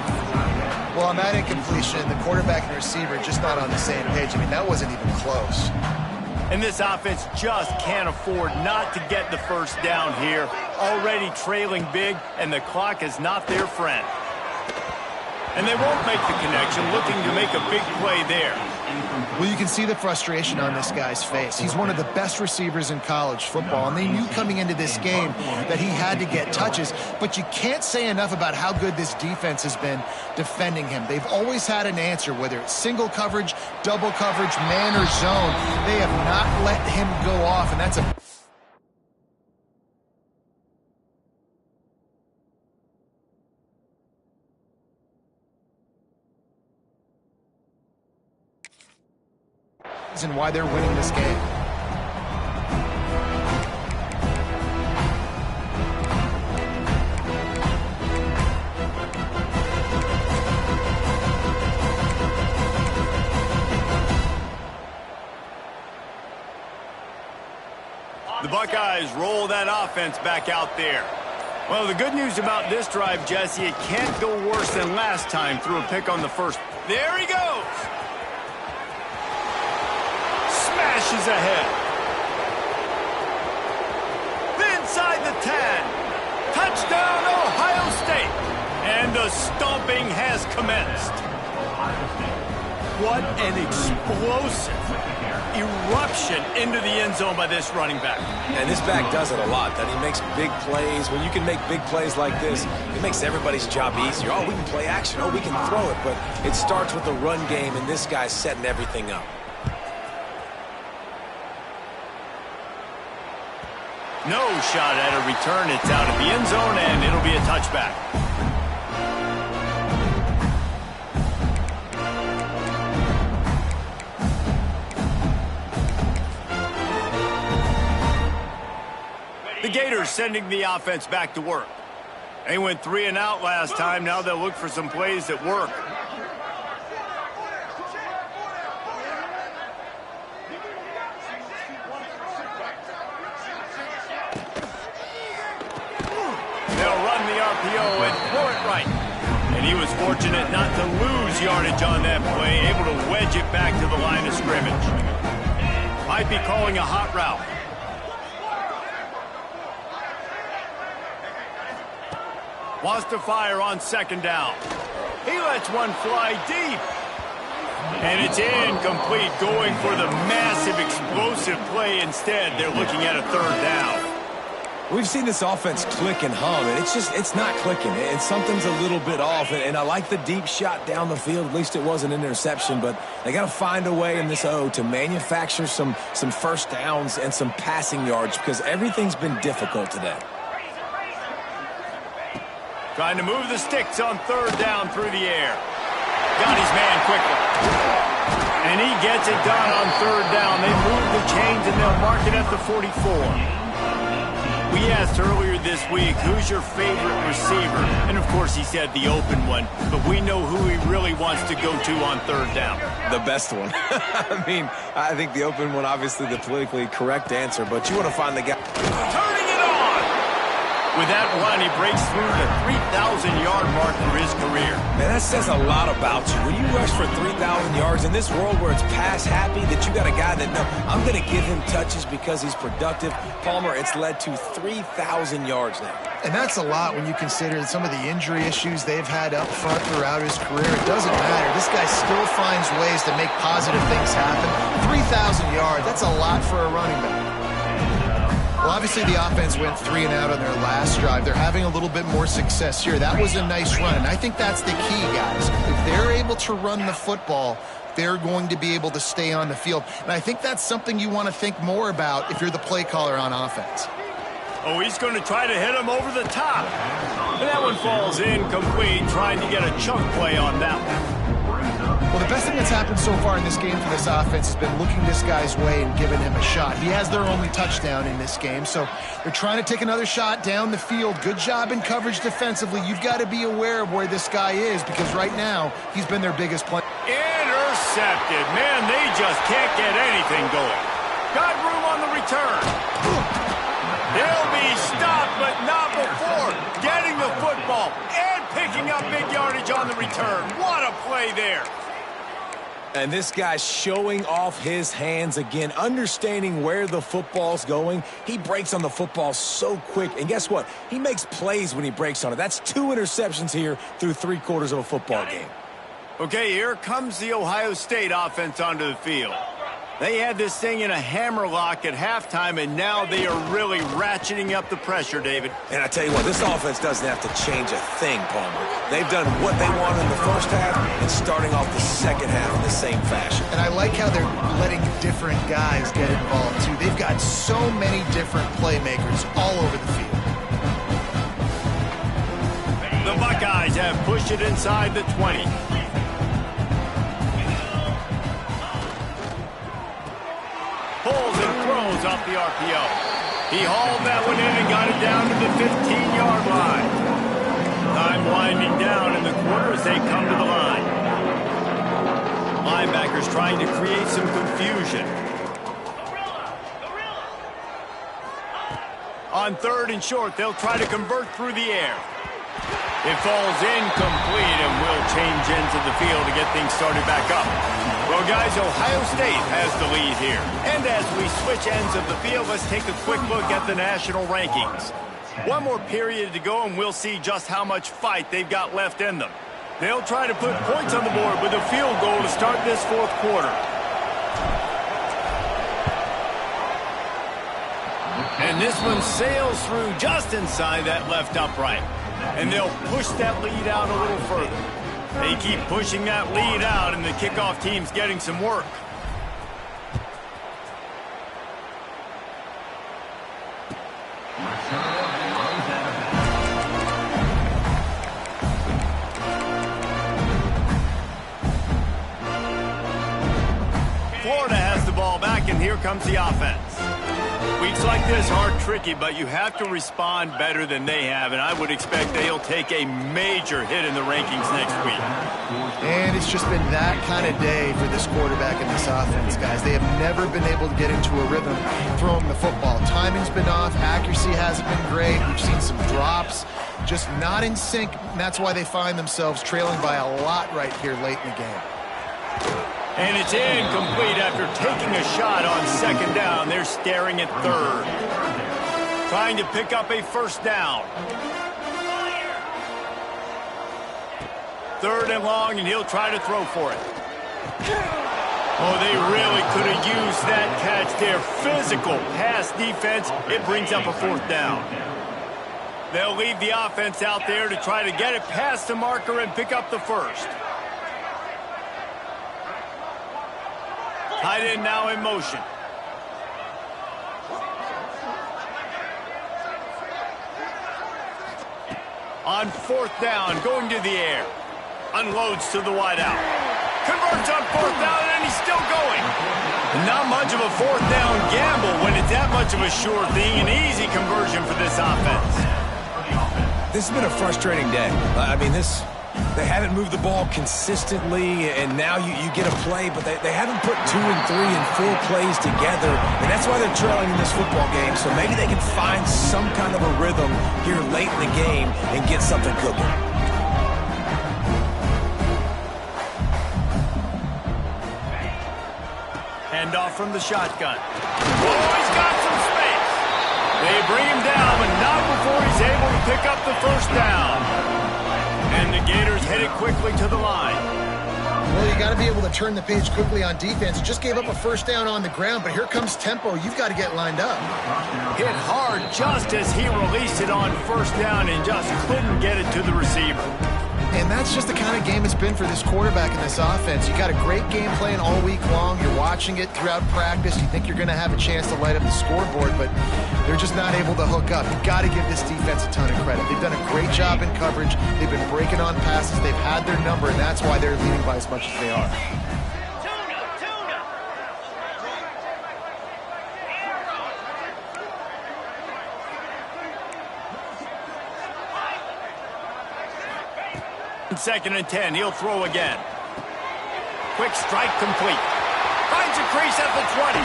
Speaker 2: Well, on that incompletion, the quarterback and receiver just not on the same page. I mean, that wasn't even close.
Speaker 1: And this offense just can't afford not to get the first down here. Already trailing big, and the clock is not their friend. And they won't make the connection, looking to make a big play there.
Speaker 2: Well, you can see the frustration on this guy's face. He's one of the best receivers in college football, and they knew coming into this game that he had to get touches, but you can't say enough about how good this defense has been defending him. They've always had an answer, whether it's single coverage, double coverage, man or zone. They have not let him go off, and that's a... and why they're winning this game.
Speaker 1: The Buckeyes roll that offense back out there. Well, the good news about this drive, Jesse, it can't go worse than last time through a pick on the first. There he goes. Smashes ahead. Inside the 10. Touchdown, Ohio State. And the stomping has commenced. What an explosive eruption into the end zone by this running back.
Speaker 3: And this back does it a lot. That he makes big plays. When you can make big plays like this, it makes everybody's job easier. Oh, we can play action. Oh, we can throw it. But it starts with the run game, and this guy's setting everything up.
Speaker 1: No shot at a return. It's out of the end zone, and it'll be a touchback. The Gators sending the offense back to work. They went 3 and out last time. Now they'll look for some plays that work. RPO and throw it right. And he was fortunate not to lose yardage on that play, able to wedge it back to the line of scrimmage. Might be calling a hot route. Wants to fire on second down. He lets one fly deep. And it's incomplete, going for the massive explosive play instead. They're looking at a third down.
Speaker 3: We've seen this offense click and hum, and it's not clicking. And something's a little bit off. And I like the deep shot down the field. At least it wasn't an interception. But they got to find a way in this O to manufacture some first downs and some passing yards because everything's been difficult today.
Speaker 1: Trying to move the sticks on third down through the air. Got his man quickly. And he gets it done on third down. They move the chains and they'll mark it at the 44. We asked earlier this week, who's your favorite receiver? And of course he said the open one, but we know who he really wants to go to on third down.
Speaker 3: The best one. I mean, I think the open one, obviously the politically correct answer, but you want to find the guy.
Speaker 1: Turning it on! With that run, he breaks through the 3,000-yard mark for his career.
Speaker 3: Man, that says a lot about you. When you rush for 3,000 yards in this world where it's pass happy, that you got a guy that, no, I'm going to give him touches because he's productive. Palmer, it's led to 3,000 yards now.
Speaker 2: And that's a lot when you consider some of the injury issues they've had up front throughout his career. It doesn't matter. This guy still finds ways to make positive things happen. 3,000 yards, that's a lot for a running back. Well, obviously the offense went 3 and out on their last drive. They're having a little bit more success here. That was a nice run, and I think that's the key, guys. If they're able to run the football, they're going to be able to stay on the field. And I think that's something you want to think more about if you're the play caller on offense.
Speaker 1: Oh, he's going to try to hit him over the top. And that one falls incomplete, trying to get a chunk play on that one.
Speaker 2: Well, the best thing that's happened so far in this game for this offense has been looking this guy's way and giving him a shot. He has their only touchdown in this game, so they're trying to take another shot down the field. Good job in coverage defensively. You've got to be aware of where this guy is because right now he's been their biggest player.
Speaker 1: Intercepted. Man, they just can't get anything going. Got room on the return. They'll be stopped, but not before getting the football and picking up big yardage on the return. What a play there.
Speaker 3: And this guy's showing off his hands again, understanding where the football's going. He breaks on the football so quick. And guess what? He makes plays when he breaks on it. That's 2 interceptions here through 3/4 of a football game.
Speaker 1: Okay, here comes the Ohio State offense onto the field. They had this thing in a hammerlock at halftime, and now they are really ratcheting up the pressure, David.
Speaker 3: And I tell you what, this offense doesn't have to change a thing, Palmer. They've done what they wanted in the first half and starting off the second half in the same fashion.
Speaker 2: And I like how they're letting different guys get involved, too. They've got so many different playmakers all over the field.
Speaker 1: The Buckeyes have pushed it inside the 20. Pulls and throws off the RPO. He hauled that one in and got it down to the 15-yard line. Time winding down in the quarter as they come to the line. Linebackers trying to create some confusion. On third and short, they'll try to convert through the air. It falls incomplete and will change into the field to get things started back up. Well, guys, Ohio State has the lead here. And as we switch ends of the field, let's take a quick look at the national rankings. One more period to go, and we'll see just how much fight they've got left in them. They'll try to put points on the board with a field goal to start this fourth quarter. And this one sails through just inside that left upright. And they'll push that lead out a little further. They keep pushing that lead out, and the kickoff team's getting some work. Florida has the ball back, and here comes the offense. Weeks like this are tricky, but you have to respond better than they have, and I would expect they'll take a major hit in the rankings next week.
Speaker 2: And it's just been that kind of day for this quarterback and this offense, guys. They have never been able to get into a rhythm throwing the football. Timing's been off. Accuracy hasn't been great. We've seen some drops. Just not in sync, and that's why they find themselves trailing by a lot right here late in the game.
Speaker 1: And it's incomplete after taking a shot on second down. They're staring at third. Trying to pick up a first down. Third and long, and he'll try to throw for it. Oh, they really could have used that catch there. Physical pass defense. It brings up a fourth down. They'll leave the offense out there to try to get it past the marker and pick up the first. Tight end now in motion. On fourth down, going to the air. Unloads to the wideout. Converts on fourth down, and he's still going. Not much of a fourth down gamble when it's that much of a sure thing. An easy conversion for this offense.
Speaker 3: This has been a frustrating day. I mean, they haven't moved the ball consistently, and now you get a play, but they haven't put 2 and 3 and 4 plays together, and that's why they're trailing in this football game. So maybe they can find some kind of a rhythm here late in the game and get something cooking.
Speaker 1: Hand off from the shotgun. Oh, he's got some space. They bring him down, but not before he's able to pick up the first down. And the Gators headed quickly to the line.
Speaker 2: Well, you got to be able to turn the page quickly on defense. Just gave up a first down on the ground, but here comes tempo. You've got to get lined up.
Speaker 1: Hit hard just as he released it on first down and just couldn't get it to the receiver.
Speaker 2: And that's just the kind of game it's been for this quarterback and this offense. You got a great game plan all week long. You're watching it throughout practice. You think you're going to have a chance to light up the scoreboard, but they're just not able to hook up. You've got to give this defense a ton of credit. They've done a great job in coverage. They've been breaking on passes. They've had their number, and that's why they're leading by as much as they are.
Speaker 1: Second and 10, he'll throw again. Quick strike complete. Finds a crease at the 20.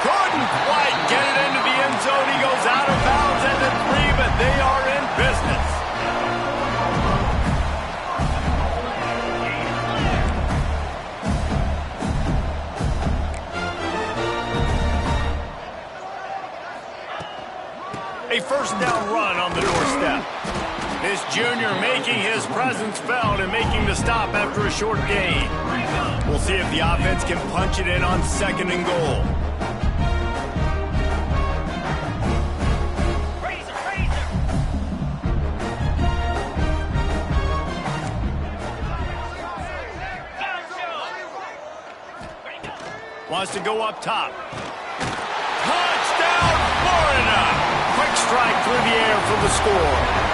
Speaker 1: Couldn't quite get it into the end zone. He goes out of bounds at the 3, but they are in business. A first down run on the doorstep. This junior making his presence felt and making the stop after a short gain. We'll see if the offense can punch it in on second and goal. Wants to go up top. Touchdown, Florida! Quick strike through the air for the score.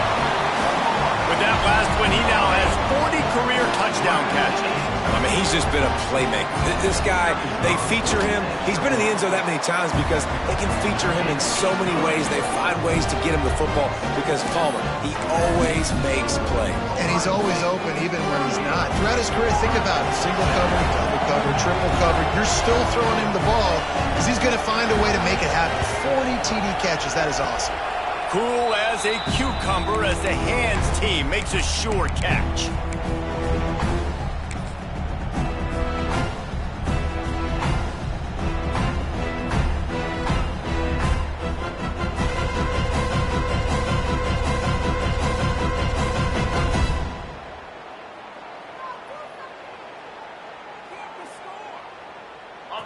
Speaker 1: With that last one, he now has 40 career touchdown catches.
Speaker 3: I mean, he's just been a playmaker. This guy, they feature him. He's been in the end zone that many times because they can feature him in so many ways. They find ways to get him the football because Palmer, he always makes plays.
Speaker 2: And he's always open even when he's not. Throughout his career, think about it. Single cover, double cover, triple cover. You're still throwing him the ball because he's going to find a way to make it happen. 40 TD catches. That is awesome.
Speaker 1: Cool as a cucumber as the hands team makes a sure catch.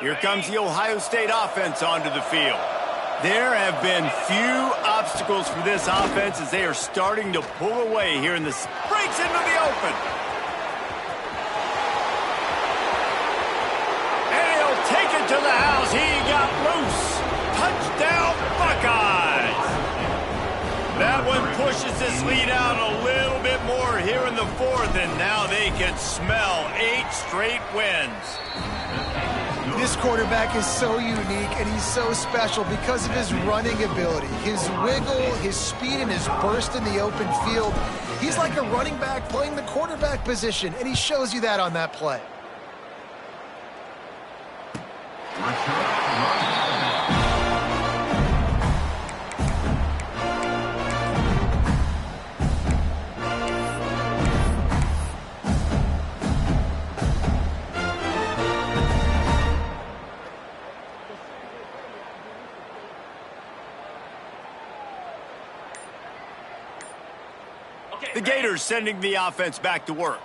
Speaker 1: Here comes the Ohio State offense onto the field. There have been few obstacles for this offense as they are starting to pull away here in this. Breaks into the open. And he'll take it to the house. He got loose. Touchdown, Buckeyes. That one pushes this lead out a little bit more here in the fourth, and now they can smell 8 straight wins.
Speaker 2: This quarterback is so unique and he's so special because of his running ability, his wiggle, his speed, and his burst in the open field. He's like a running back playing the quarterback position, and he shows you that on that play.
Speaker 1: The Gators sending the offense back to work.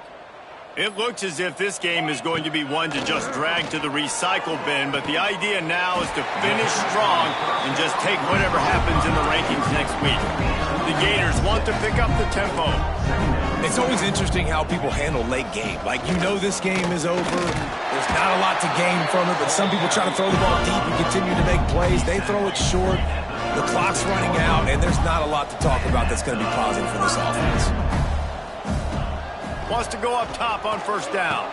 Speaker 1: It looks as if this game is going to be one to just drag to the recycle bin, but the idea now is to finish strong and just take whatever happens in the rankings next week. The Gators want to pick up the tempo.
Speaker 3: It's always interesting how people handle late game. Like, you know this game is over. There's not a lot to gain from it, but some people try to throw the ball deep and continue to make plays. They throw it short. The clock's running out, and there's not a lot to talk about that's going to be positive for this offense.
Speaker 1: Wants to go up top on first down.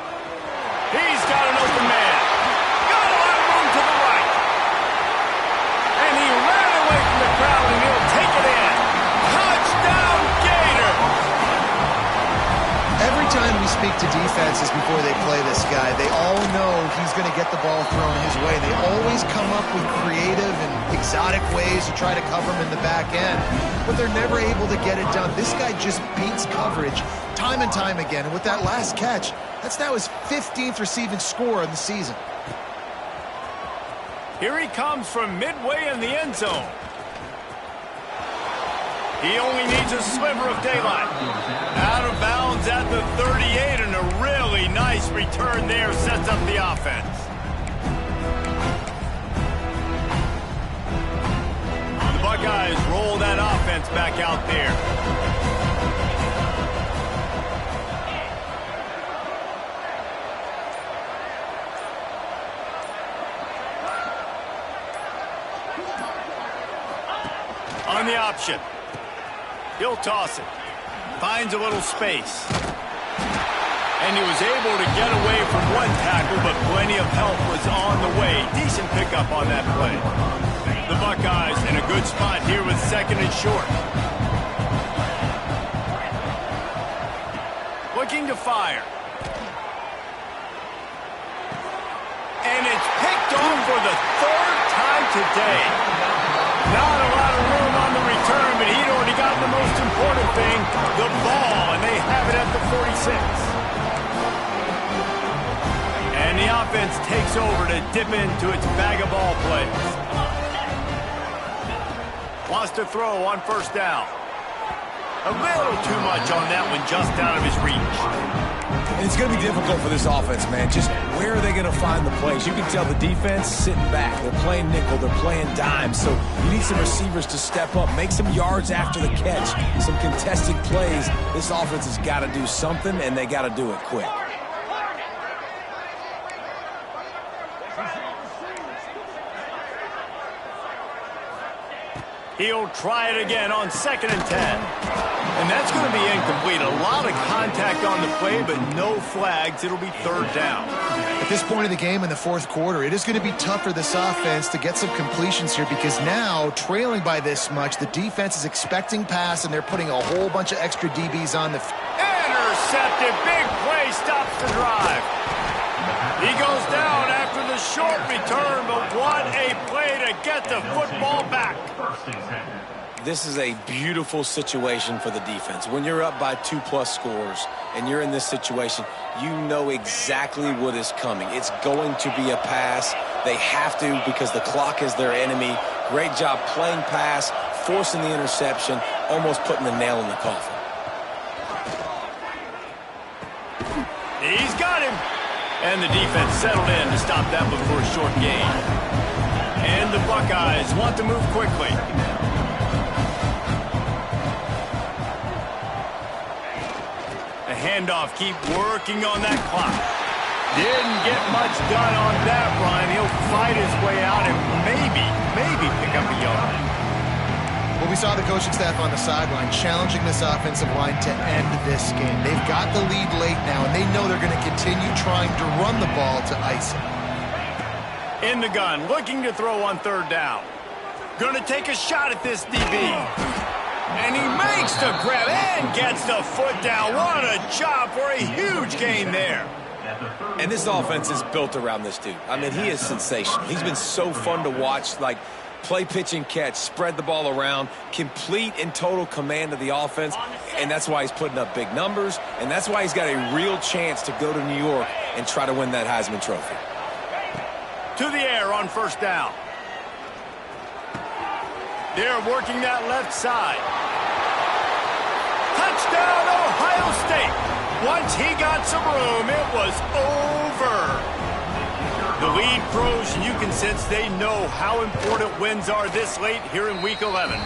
Speaker 1: He's got an open man. Got a lot of room to the right. And he ran away from the crowd, and he'll take it in. Touchdown, Gators!
Speaker 2: Every time we speak to defenses before they play this guy, they all know he's going to get the ball thrown his way. They always come up with creative and exotic ways to try to cover him in the back end, but they're never able to get it done. This guy just beats coverage time and time again, and with that last catch, that's now his 15th receiving score of the season.
Speaker 1: Here he comes from midway in the end zone. He only needs a sliver of daylight. Out of bounds at the 38, and a really nice return there sets up the offense. The Buckeyes roll that offense back out there. On the option. He'll toss it. Finds a little space. And he was able to get away from one tackle, but plenty of help was on the way. Decent pickup on that play. The Buckeyes in a good spot here with second and short. Looking to fire. And it's picked off for the third time today. Not a lot of room on the return, but he'd already gotten the most important thing, the ball, and they have it at the 46. And the offense takes over to dip into its bag of ball plays. Wants to throw on first down. A little too much on that one, just out of his reach.
Speaker 3: And it's going to be difficult for this offense, man. Just where are they going to find the plays? You can tell the defense sitting back. They're playing nickel. They're playing dime. So you need some receivers to step up, make some yards after the catch, some contested plays. This offense has got to do something, and they got to do it quick.
Speaker 1: He'll try it again on 2nd and 10. And that's going to be incomplete. A lot of contact on the play, but no flags. It'll be third down.
Speaker 2: At this point of the game in the fourth quarter, it is going to be tough for this offense to get some completions here because now, trailing by this much, the defense is expecting pass, and they're putting a whole bunch of extra DBs on the
Speaker 1: Intercepted. Big play stops the drive. He goes down after the short return, but what a play to get the football back.
Speaker 3: This is a beautiful situation for the defense. When you're up by 2+ scores and you're in this situation, you know exactly what is coming. It's going to be a pass. They have to because the clock is their enemy. Great job playing pass, forcing the interception, almost putting the nail in the coffin.
Speaker 1: He's got him. And the defense settled in to stop that before a short gain. And the Buckeyes want to move quickly. A handoff, keep working on that clock. Didn't get much done on that run. He'll fight his way out and maybe pick up a yard.
Speaker 2: Well, we saw the coaching staff on the sideline challenging this offensive line to end this game. They've got the lead late now, and they know they're going to continue trying to run the ball to ice it.
Speaker 1: In the gun, looking to throw on third down. Gonna take a shot at this DB. And he makes the grab and gets the foot down. What a job for a huge gain there.
Speaker 3: And this offense is built around this dude. I mean, he is sensational. He's been so fun to watch, like play, pitch, and catch, spread the ball around, complete and total command of the offense, and that's why he's putting up big numbers, and that's why he's got a real chance to go to New York and try to win that Heisman Trophy.
Speaker 1: To the air on first down. They're working that left side. Touchdown, Ohio State. Once he got some room, it was over. The lead grows, and you can sense they know how important wins are this late here in Week 11.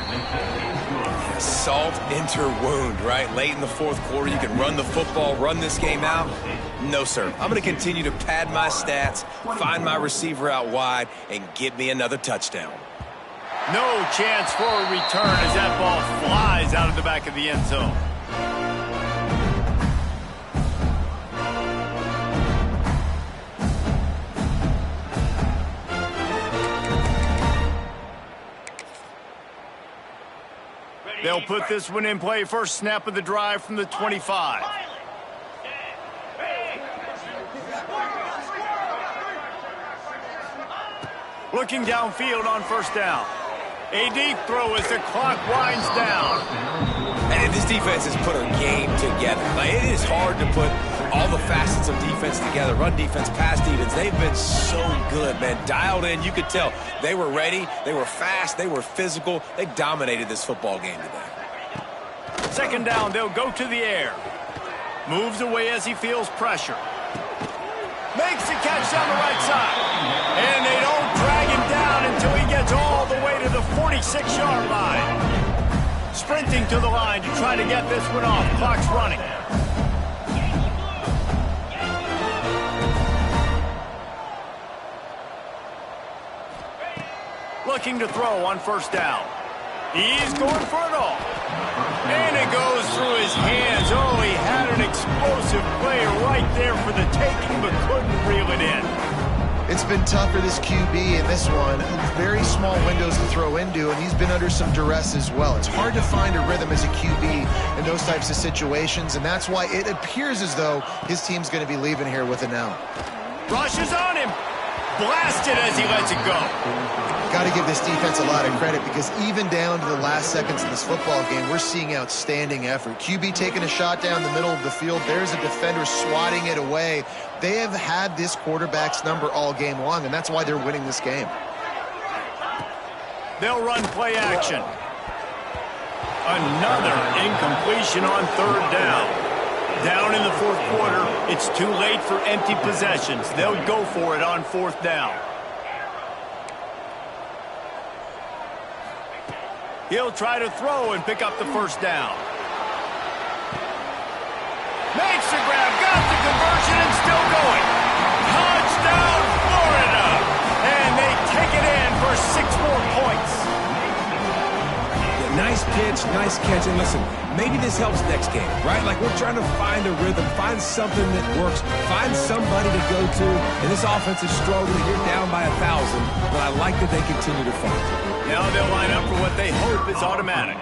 Speaker 3: Salt into wound, right? Late in the fourth quarter, you can run the football, run this game out. No, sir. I'm going to continue to pad my stats, find my receiver out wide, and get me another touchdown.
Speaker 1: No chance for a return as that ball flies out of the back of the end zone. They'll put this one in play. First snap of the drive from the 25. Looking downfield on first down. A deep throw as the clock winds down.
Speaker 3: And this defense has put a game together. Like, it is hard to put all the facets of defense together. Run defense, pass defense. They've been so good, man. Dialed in. You could tell they were ready. They were fast. They were physical. They dominated this football game today.
Speaker 1: Second down, they'll go to the air. Moves away as he feels pressure. Makes the catch down the right side. And they don't drag him down until he gets all the way to the 46-yard line. Sprinting to the line to try to get this one off. Clock's running. Looking to throw on first down. He's going for it all. And it goes through his hands. Oh, he had an explosive play right there for the taking, but couldn't reel it in.
Speaker 2: It's been tough for this QB in this one. Very small windows to throw into, and he's been under some duress as well. It's hard to find a rhythm as a QB in those types of situations, and that's why it appears as though his team's going to be leaving here with an L.
Speaker 1: Rushes on him. Blasted as he lets it go.
Speaker 2: Got to give this defense a lot of credit because even down to the last seconds of this football game, we're seeing outstanding effort. QB taking a shot down the middle of the field. There's a defender swatting it away. They have had this quarterback's number all game long, and that's why they're winning this game.
Speaker 1: They'll run play action. Another incompletion on third down. Down in the fourth quarter, it's too late for empty possessions. They'll go for it on fourth down. He'll try to throw and pick up the first down. Makes the grab, got the conversion, and still going. Touchdown, Florida! And they take it in for 6 more points.
Speaker 3: Yeah, nice pitch, nice catch, and listen, maybe this helps next game, right? Like, we're trying to find a rhythm, find something that works, find somebody to go to, and this offense is struggling. You're down by 1,000, but I like that they continue to fight.
Speaker 1: Now they'll line up for what they hope is automatic.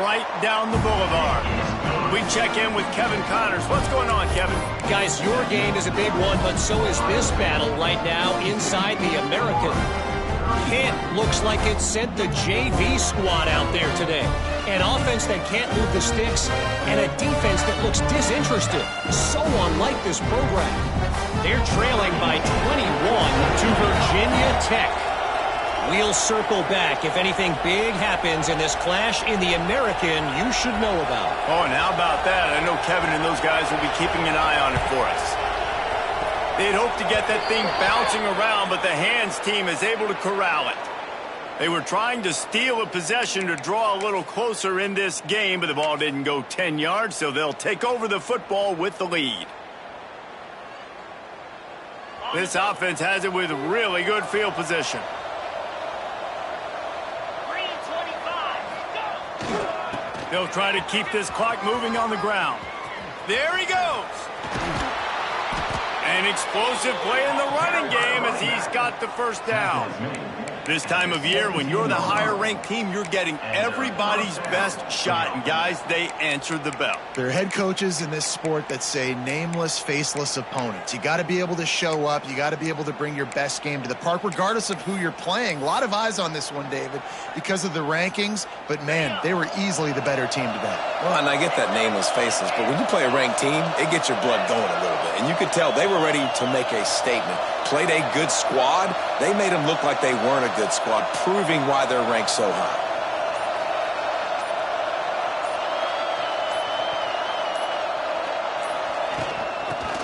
Speaker 1: Right down the boulevard. We check in with Kevin Connors. What's going on, Kevin?
Speaker 4: Guys, your game is a big one, but so is this battle right now inside the American. Pitt looks like it sent the JV squad out there today. An offense that can't move the sticks and a defense that looks disinterested. So unlike this program. They're trailing by 21 to Virginia Tech. We'll circle back if anything big happens in this clash in the American you should know about.
Speaker 1: Oh, and how about that? I know Kevin and those guys will be keeping an eye on it for us. They'd hope to get that thing bouncing around, but the hands team is able to corral it. They were trying to steal a possession to draw a little closer in this game, but the ball didn't go 10 yards, so they'll take over the football with the lead. This offense has it with really good field position. They'll try to keep this clock moving on the ground. There he goes. An explosive play in the running game as he's got the first down. This time of year, when you're the higher-ranked team, you're getting everybody's best shot. And, guys, they answered the bell.
Speaker 2: There are head coaches in this sport that say nameless, faceless opponents. You got to be able to show up. You got to be able to bring your best game to the park, regardless of who you're playing. A lot of eyes on this one, David, because of the rankings. But, man, they were easily the better team today.
Speaker 3: Well, and I get that nameless, faceless, but when you play a ranked team, it gets your blood going a little bit. And you could tell they were ready to make a statement. Played a good squad. They made them look like they weren't a good squad, proving why they're ranked so high.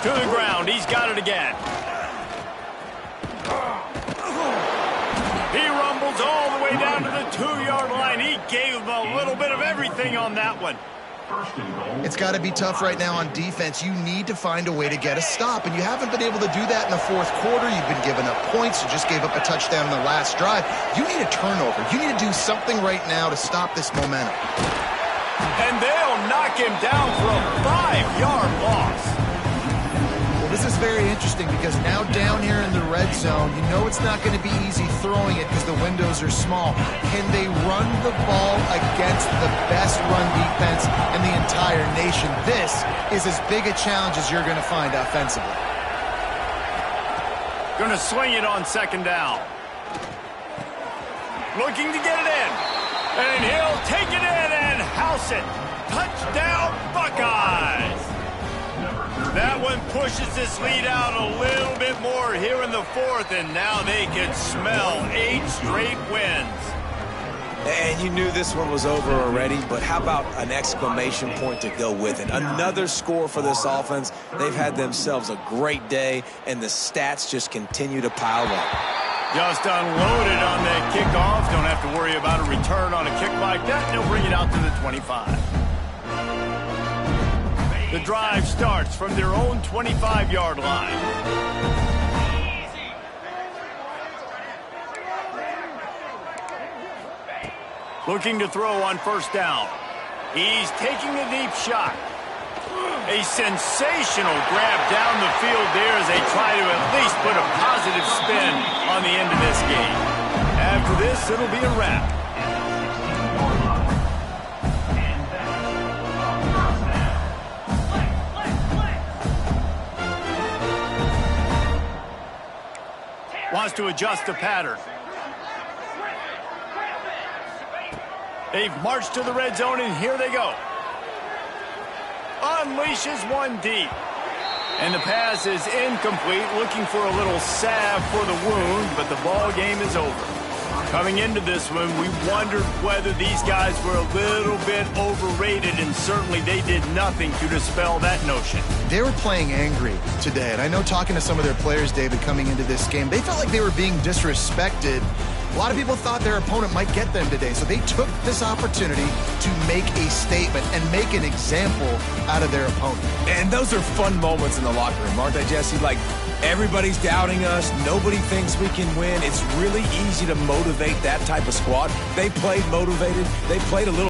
Speaker 1: To the ground. He's got it again. He rumbles all the way down to the 2-yard line. He gave him a little bit of everything on that one.
Speaker 2: It's got to be tough right now on defense. You need to find a way to get a stop, and you haven't been able to do that in the fourth quarter. You've been giving up points. You just gave up a touchdown in the last drive. You need a turnover. You need to do something right now to stop this momentum.
Speaker 1: And they'll knock him down for a 5-yard loss.
Speaker 2: Well, this is very interesting because now down here in the red zone, you know it's not going to be easy throwing it because the windows are small. Can they run the ball against the best run defense in the entire nation? This is as big a challenge as you're going to find offensively.
Speaker 1: Going to swing it on second down. Looking to get it in. And he'll take it in and house it. Touchdown, Buckeyes. That one pushes this lead out a little bit more here in the fourth, and now they can smell 8 straight wins.
Speaker 3: And you knew this one was over already, but how about an exclamation point to go with it? Another score for this offense. They've had themselves a great day, and the stats just continue to pile up.
Speaker 1: Just unloaded on that kickoff. Don't have to worry about a return on a kick like that. They'll bring it out to the 25. The drive starts from their own 25-yard line. Looking to throw on first down. He's taking a deep shot. A sensational grab down the field there as they try to at least put a positive spin on the end of this game. After this, it'll be a wrap. Wants to adjust the pattern. They've marched to the red zone, and here they go. Unleashes one deep. And the pass is incomplete, looking for a little salve for the wound, but the ball game is over. Coming into this one, we wondered whether these guys were a little bit overrated, and certainly they did nothing to dispel that notion.
Speaker 2: They were playing angry today, and I know talking to some of their players, David, coming into this game, they felt like they were being disrespected. A lot of people thought their opponent might get them today, so they took this opportunity to make a statement and make an example out of their opponent.
Speaker 3: And those are fun moments in the locker room, aren't they, Jesse? Like, everybody's doubting us. Nobody thinks we can win. It's really easy to motivate that type of squad. They played motivated. They played a little